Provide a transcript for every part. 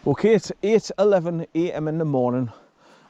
Okay, it's 8:11 a.m. in the morning.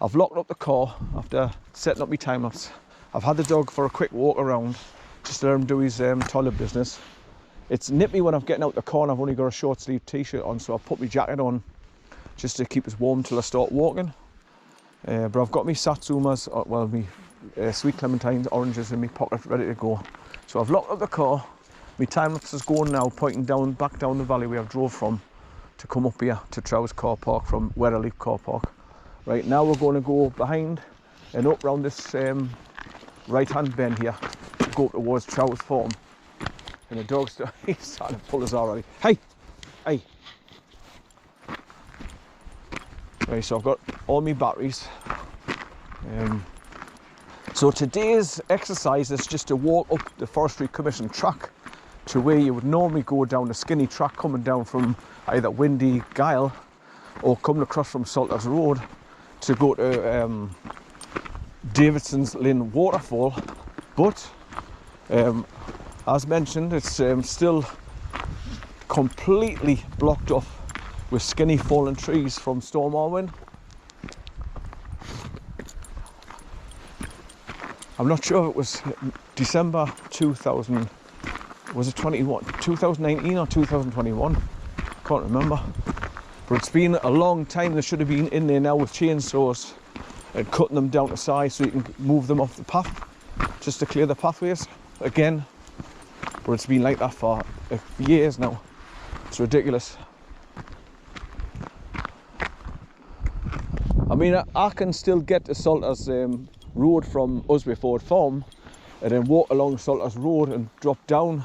I've locked up the car after setting up my time lapse. I've had the dog for a quick walk around, just to let him do his toilet business. It's nippy when I'm getting out the car and I've only got a short sleeve t-shirt on, so I've put my jacket on just to keep us warm till I start walking. But I've got my satsumas, well, my sweet clementines, oranges in my pocket ready to go. So I've locked up the car. My time lapse is going now, pointing down, back down the valley where I drove from to come up here to TROWS car park from where I leave car park. Right now we're going to go behind and up round this right hand bend here to go towards TROWS Farm. And the dog's he's starting to pull us already. Hey! Hey! Right, so I've got all my batteries. So today's exercise is just to walk up the Forestry Commission track to where you would normally go down the skinny track coming down from either Windy Gyle or coming across from Salters Road to go to DAVIDSONS LINN waterfall. But as mentioned, it's still completely blocked off with skinny fallen trees from Storm Arwen. I'm not sure if it was December 2000, was it 2019 or 2021? Can't remember. But it's been a long time. They should have been in there now with chainsaws and cutting them down to size so you can move them off the path, just to clear the pathways again. But it's been like that for years now. It's ridiculous. I mean, I can still get to Salters Road from Usway Farm and then walk along Salters Road and drop down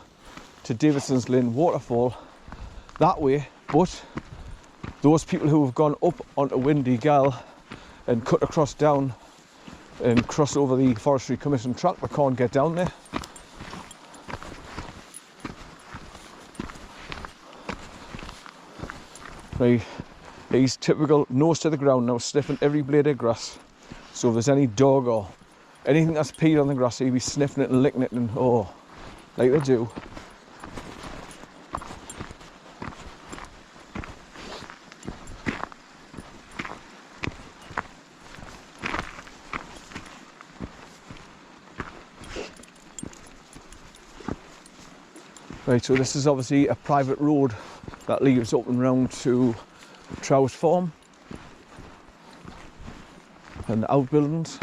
to DAVIDSONS LINN waterfall that way. But those people who have gone up onto Windy Gyle and cut across down and cross over the Forestry Commission track, they can't get down there. Right, he's typical nose to the ground now, sniffing every blade of grass. So if there's any dog or anything that's peed on the grass, he'll be sniffing it and licking it, and oh, like they do. Right, so this is obviously a private road that leads up and round to TROWS Farm and the outbuildings.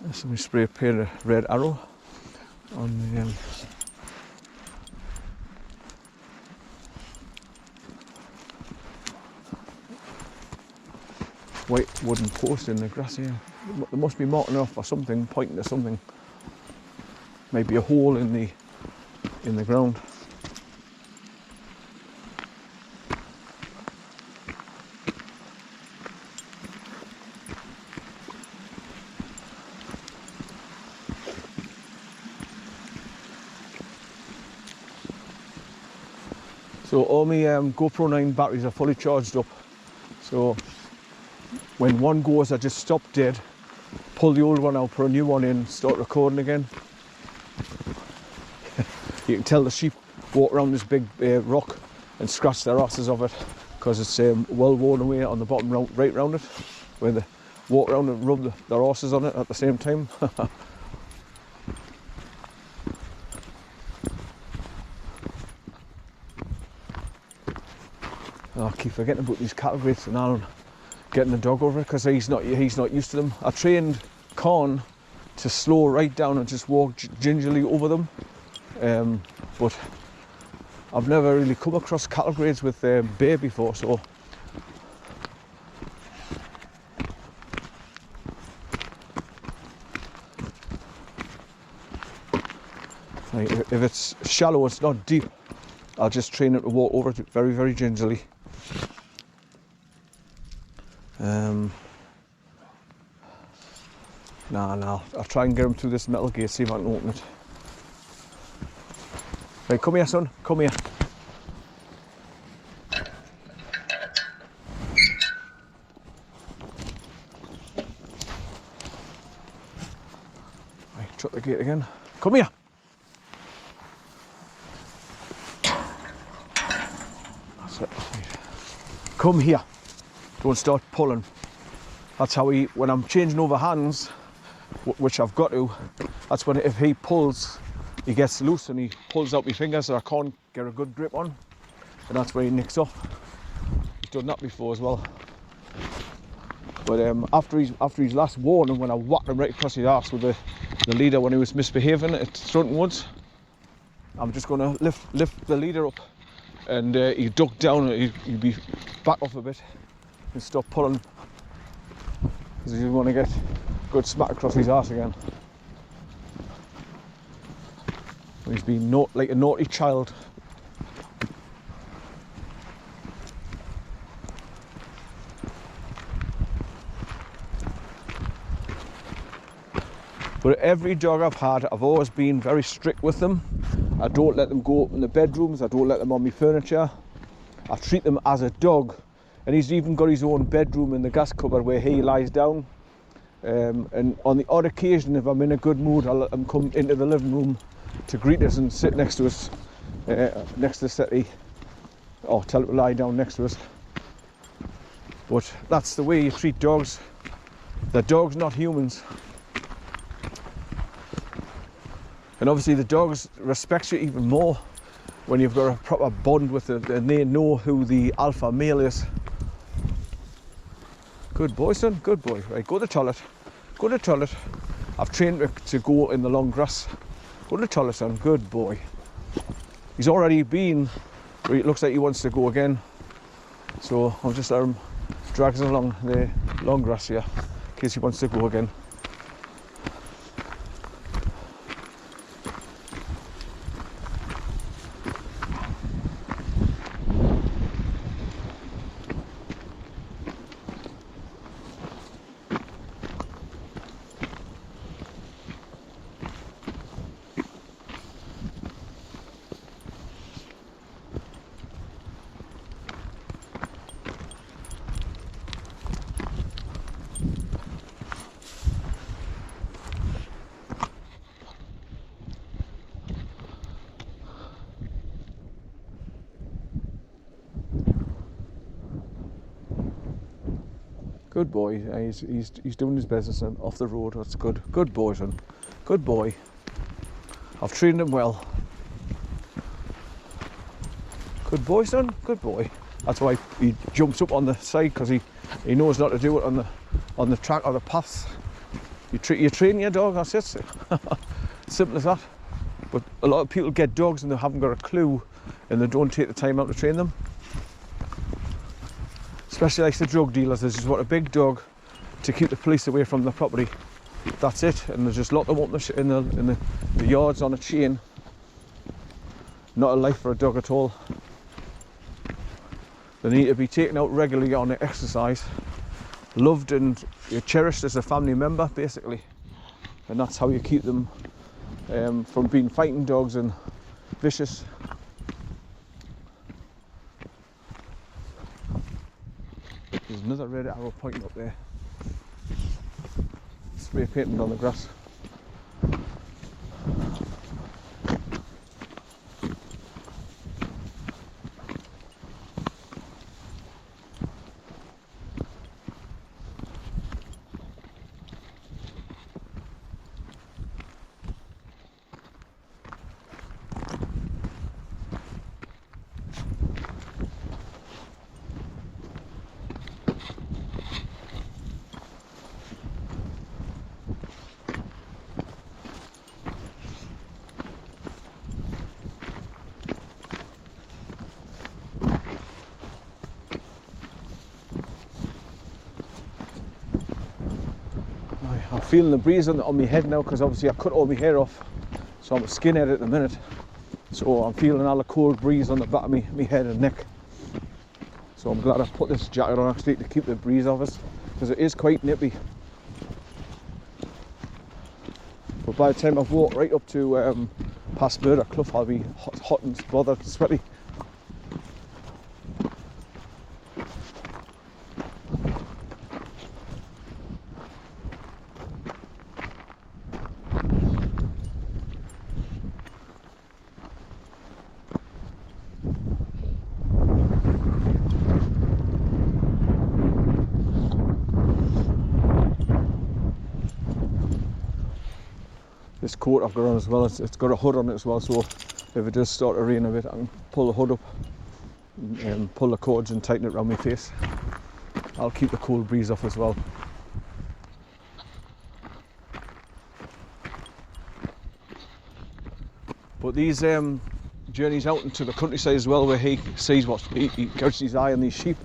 Let me spray a paint of red arrow on the white wooden post in the grass here. There must be marking off or something, pointing to something. Maybe a hole in the ground. So all my GoPro 9 batteries are fully charged up. So when one goes, I just stop dead, pull the old one out, put a new one in, start recording again. You can tell the sheep walk around this big rock and scratch their asses of it because it's well worn away on the bottom, right round it, where they walk around and rub their asses on it at the same time. I keep forgetting about these cattle grates and Alan getting the dog over it because he's not used to them. I trained Con to slow right down and just walk gingerly over them, but I've never really come across cattle grades with Bay before, so like, if it's shallow, it's not deep, I'll just train it to walk over it very, very gingerly. Nah, I'll try and get him through this metal gate, see if I can open it. Right, come here, son, come here. shut the gate again. Come here. That's it. Come here. Don't start pulling. That's how he, when I'm changing over hands, which I've got to, that's when if he pulls, he gets loose and he pulls out my fingers so I can't get a good grip on. And that's where he nicks off. He's done that before as well. But after his last warning, when I whacked him right across his arse with the leader when he was misbehaving at Strunton Woods, I'm just going to lift the leader up, and he ducked down. He'd be back off a bit and stop pulling, because he want to get a good smack across his arse again. He's been like a naughty child. But every dog I've had, I've always been very strict with them. I don't let them go in the bedrooms, I don't let them on my furniture. I treat them as a dog. And he's even got his own bedroom in the gas cupboard where he lies down. And on the odd occasion, if I'm in a good mood, I'll let him come into the living room to greet us and sit next to us, next to the settee, or tell him to lie down next to us. But that's the way you treat dogs. They're dogs, not humans. And obviously the dogs respect you even more when you've got a proper bond with them and they know who the alpha male is. Good boy, son, good boy. Right, go to the toilet. Go to the toilet. I've trained him to go in the long grass. Go to the toilet, son, good boy. He's already been, it looks like he wants to go again. So I'll just let him drag us along the long grass here, in case he wants to go again. Good boy. He's doing his business and off the road. That's good. Good boy, son. Good boy. I've trained him well. Good boy, son. Good boy. That's why he jumps up on the side, because he knows not to do it on the track or the paths. You train your dog. That's it. Simple as that. But a lot of people get dogs and they haven't got a clue, and they don't take the time out to train them. Especially like the drug dealers, they just want a big dog to keep the police away from the property. That's it, and they just lock them up in the yards on a chain. Not a life for a dog at all. They need to be taken out regularly on exercise, loved and cherished as a family member, basically. And that's how you keep them from being fighting dogs and vicious. There's another red arrow pointing up there. Spray painted on the grass. I'm feeling the breeze on my head now, because obviously I cut all my hair off, so I'm a skinhead at the minute. So I'm feeling all the cold breeze on the back of my head and neck. So I'm glad I put this jacket on actually to keep the breeze off us, because it is quite nippy. But by the time I've walked right up to past Murder Clough, I'll be hot and bothered and sweaty. this coat I've got on as well. It's got a hood on it as well, so if it does start to rain a bit, I can pull the hood up and pull the cords and tighten it around my face. I'll keep the cold breeze off as well. But these journeys out into the countryside as well, where he sees what he catches his eye on these sheep,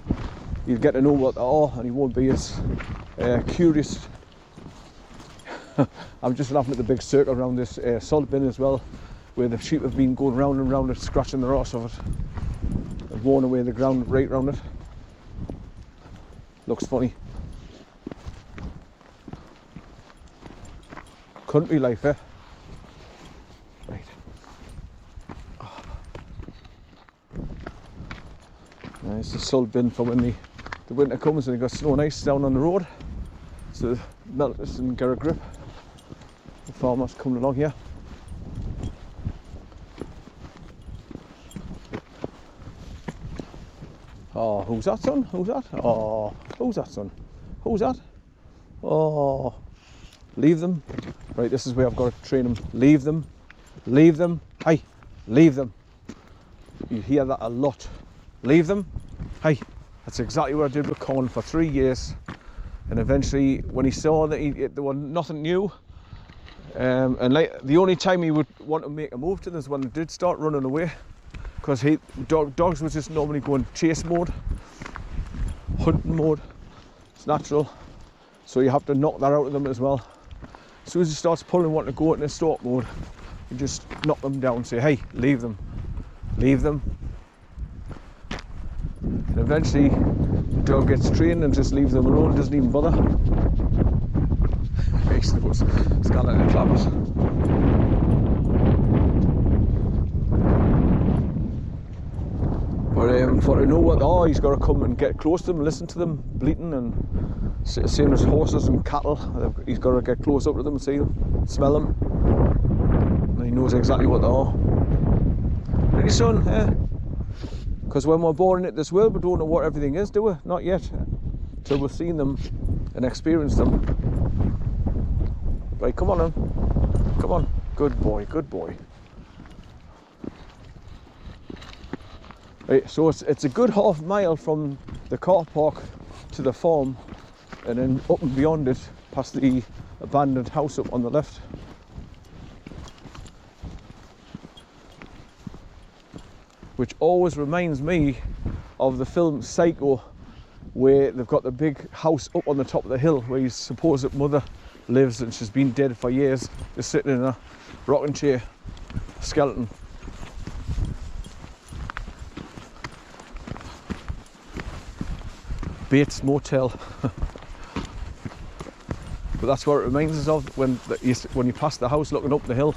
he'll get to know what they are, and he won't be as curious. I'm just laughing at the big circle around this salt bin as well, where the sheep have been going round and round it, scratching the arse of it and worn away the ground right round it. Looks funny. Country life, eh? Right. There's the salt bin for when the winter comes and you've got snow and ice down on the road. So melt this and get a grip. The farmer's coming along here. Oh, who's that, son? Who's that? Oh, who's that, son? Who's that? Oh, leave them. Right, this is where I've got to train them. Leave them. Leave them. Hey, leave them. You hear that a lot. Leave them. Hey, that's exactly what I did with Colin for 3 years. And eventually, when he saw that there was nothing new, and like the only time he would want to make a move to them is when they did start running away, because dogs would just normally go in chase mode, hunting mode. It's natural, so you have to knock that out of them as well. As soon as he starts pulling, wanting to go into stalk mode, you just knock them down. Say, hey, leave them, leave them. And eventually, the dog gets trained and just leaves them alone, doesn't even bother. Makes the scarlet and clappers. But for to know what he's got to come and get close to them, listen to them bleating, and same as horses and cattle. He's got to get close up to them and see them, smell them, and he knows exactly what they are. Ready, son? Yeah. Because when we're born into this world, we don't know what everything is, do we? Not yet. Till we've seen them and experienced them. Right, come on then. Come on. Good boy, good boy. Right, so it's a good half mile from the car park to the farm, and then up and beyond it, past the abandoned house up on the left. Which always reminds me of the film Psycho, where they've got the big house up on the top of the hill where his supposed mother lives, and she's been dead for years, just sitting in a rocking chair, a skeleton. Bates Motel. But that's what it reminds us of when you pass the house looking up the hill.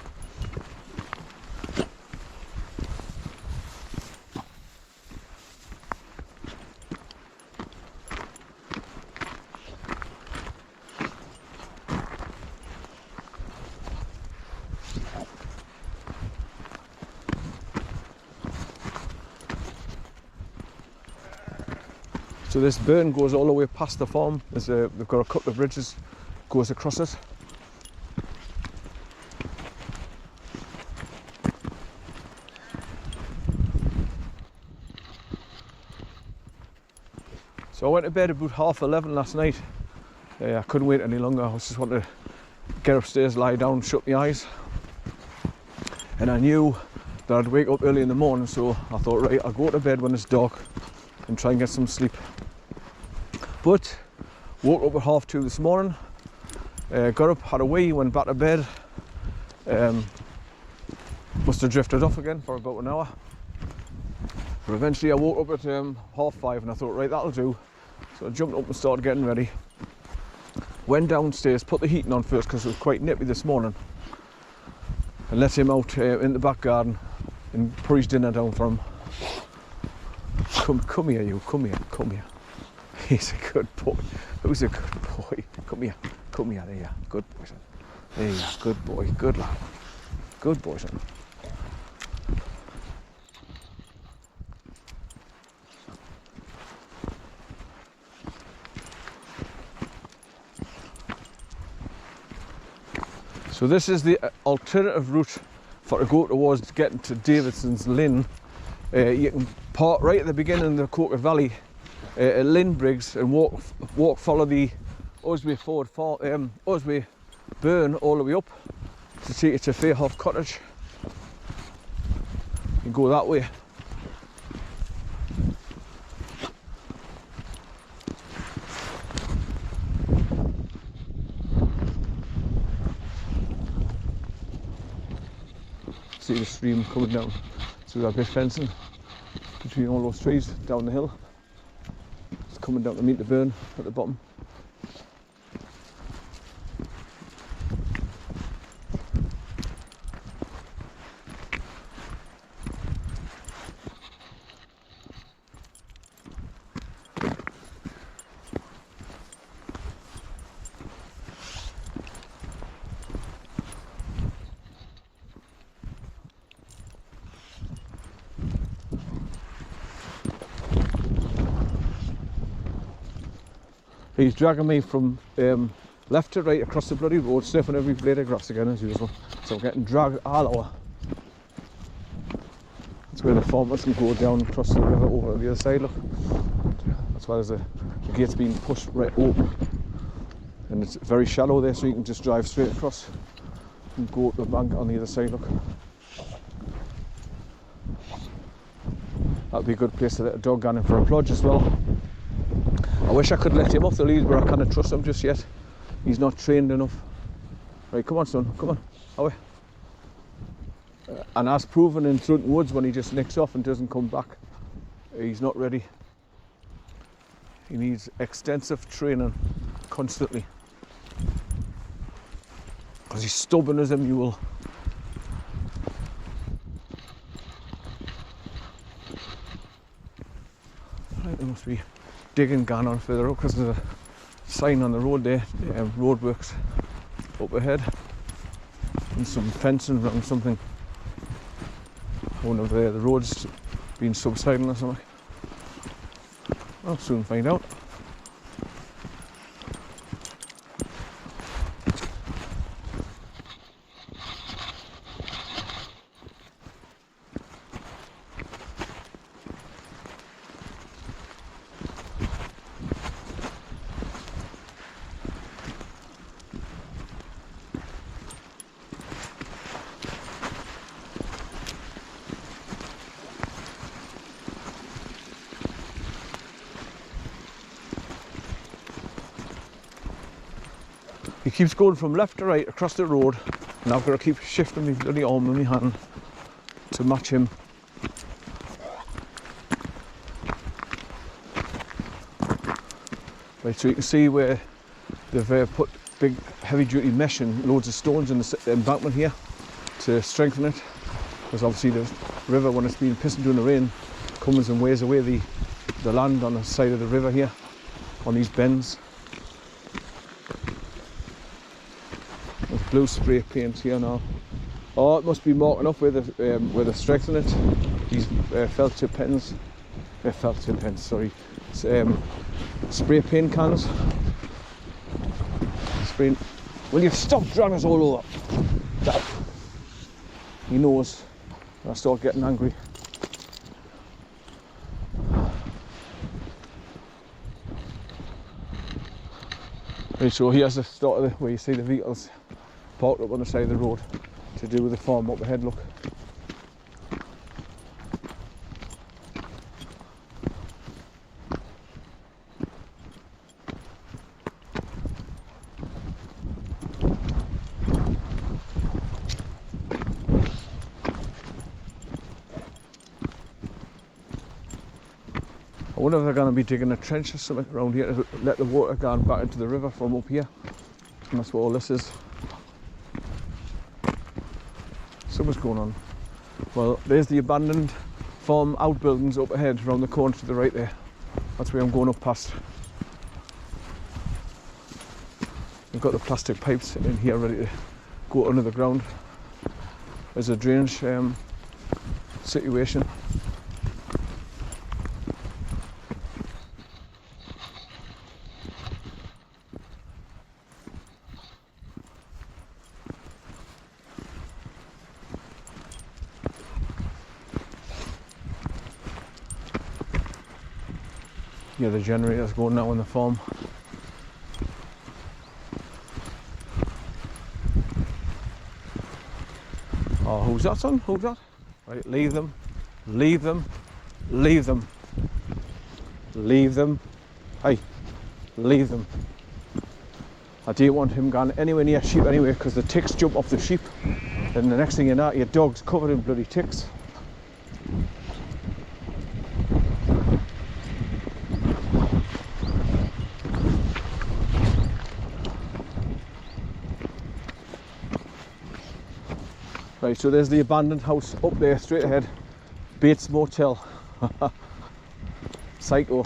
So this burn goes all the way past the farm. They've got a couple of bridges, goes across it. So I went to bed about 11:30 last night. I couldn't wait any longer. I just wanted to get upstairs, lie down, shut my eyes. And I knew that I'd wake up early in the morning, so I thought, right, I'll go to bed when it's dark and try and get some sleep. But woke up at 2:30 this morning, got up, had a wee, went back to bed. Must have drifted off again for about an hour. But eventually I woke up at 5:30 and I thought, right, that'll do. So I jumped up and started getting ready. Went downstairs, put the heating on first because it was quite nippy this morning, and let him out in the back garden and put his dinner down for him. Come here, you, come here. He's a good boy. Who's a good boy? Come here, there you are. Good boy, son. There you are, good boy, good lad. Good boy, son. So this is the alternative route for to go towards getting to Davidson's Linn. You can park right at the beginning of the Coker Valley at Linn Briggs and follow the Osway burn all the way up to take you to Fairhoff Cottage. You can go that way. See the stream coming down through that bit fencing between all those trees down the hill. It's coming down to meet the burn at the bottom. He's dragging me from left to right across the bloody road, sniffing every blade of grass again as usual. So I'm getting dragged all over. That's where the farmers can go down across the river over on the other side, look. That's why the gate's being pushed right open. And it's very shallow there, so you can just drive straight across and go up the bank on the other side, look. That'd be a good place to let a dog go in for a plodge as well. I wish I could let him off the lead, but I can't trust him just yet. He's not trained enough. Right, come on son, come on, away. And as proven in Trunton Woods, when he just nicks off and doesn't come back, he's not ready. He needs extensive training constantly. Because he's stubborn as a mule. Right, there must be digging going on further up because there's a sign on the road there, roadworks up ahead, and some fencing around something. I wonder if the road's been subsiding or something. I'll soon find out. He keeps going from left to right across the road, and I've got to keep shifting my bloody arm in my hand to match him. Right, so you can see where they've put big heavy duty mesh and loads of stones in the embankment here to strengthen it, because obviously the river, when it's been pissing during the rain, comes and wears away the land on the side of the river here on these bends. There's blue spray paint here now. Oh, it must be marking up where they're strengthening it. These felt tip pens, sorry. Spray paint cans. Will you stop dragging us all over? That. He knows. I start getting angry. Right, so here's the start of where you see the vehicles parked up on the side of the road to do with the farm up ahead, look. I wonder if they're going to be digging a trench or something around here to let the water go back into the river from up here. And that's what all this is. Something's going on. Well, there's the abandoned farm outbuildings up ahead around the corner to the right there. That's where I'm going up past. We've got the plastic pipes in here ready to go under the ground. There's a drainage situation. hear the generators going now on the farm. Oh, who's that, son? Who's that? Right, leave them, leave them, leave them, leave them. Hey, leave them. I don't want him going anywhere near sheep anyway, because the ticks jump off the sheep, and the next thing you know, your dog's covered in bloody ticks. Right, so there's the abandoned house up there, straight ahead. Bates Motel. Psycho.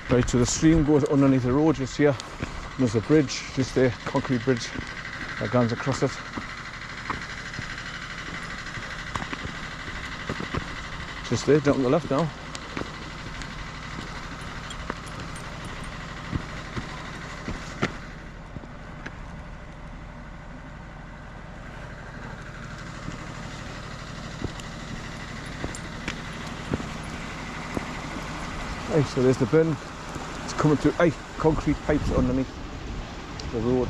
Right, so the stream goes underneath the road just here. And there's a bridge just there, concrete bridge that goes across it. Just there, down to the left now. Right, so there's the bin. Coming through concrete pipes underneath the road.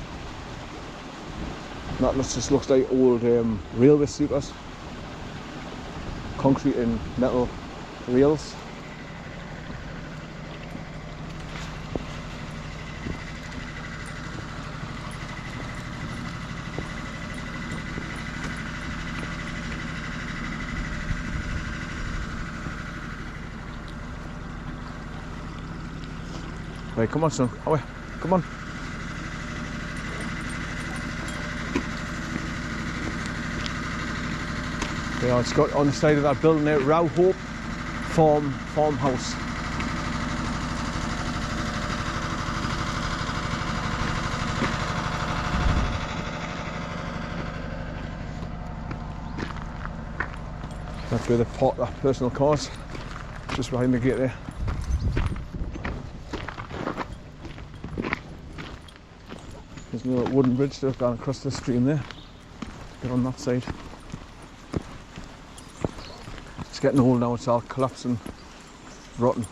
That just looks like old railway sleepers. Concrete and metal rails. Right, come on son, away, come on. Yeah, it's got on the side of that building there, Row Hope farmhouse. That's where they park their personal cars, just behind the gate there. There's a little wooden bridge that's gone across the stream there. Get on that side. It's getting old now, it's all collapsing, rotten.